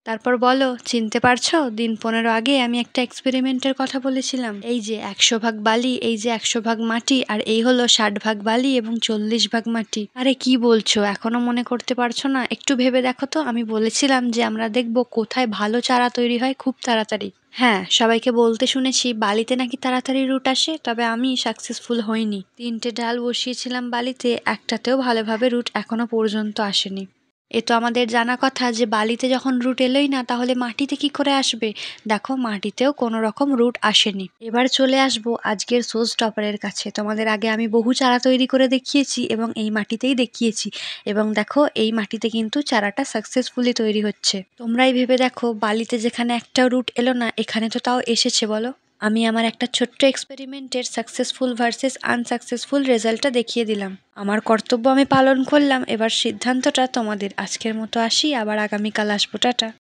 তারপর বলো, চিনতে পারছো? দিন 15 আগে আমি একটা এক্সপেরিমেন্টের কথা বলেছিলাম। এই যে 100 ভাগ বালি, এই যে 100 ভাগ মাটি, আর এই হলো 60 ভাগ বালি এবং 40 ভাগ মাটি। আরে কি বলছো, এখনো মনে করতে পারছো না? একটু ভেবে দেখো তো, আমি বলেছিলাম যে আমরা দেখব কোথায় ভালো চারা তৈরি হয় খুব তাড়াতাড়ি। হ্যাঁ, সবাইকে বলতে শুনেছি বালিতে নাকি তাড়াতাড়ি রুট আসে, তবে আমি সাকসেসফুল হইনি। 3টে ডাল বসিয়েছিলাম বালিতে, একটাতেও ভালোভাবে রুট এখনো পর্যন্ত আসেনি। এ তো আমাদের জানা কথা যে বালিতে যখন রুট এলোই না, তাহলে মাটিতে কি করে আসবে? দেখো, মাটিতেও কোনো রকম রুট আসেনি। এবার চলে আসবো আজকের শো স্টপারের কাছে। তোমাদের আগে আমি বহু চারা তৈরি করে দেখিয়েছি এবং এই মাটিতেই দেখিয়েছি, এবং দেখো এই মাটিতে কিন্তু চারাটা সাকসেসফুলি তৈরি হচ্ছে। তোমরাই ভেবে দেখো, বালিতে যেখানে একটা রুট এলো না, এখানে তো তাও এসেছে বলো। আমি আমার একটা ছোট্ট এক্সপেরিমেন্টের সাকসেসফুল ভার্সেস আনসাকসেসফুল রেজাল্টটা দেখিয়ে দিলাম। আমার কর্তব্য আমি পালন করলাম, এবার সিদ্ধান্তটা তোমাদের। আজকের মতো আসি, আবার আগামীকাল আসবো, টাটা।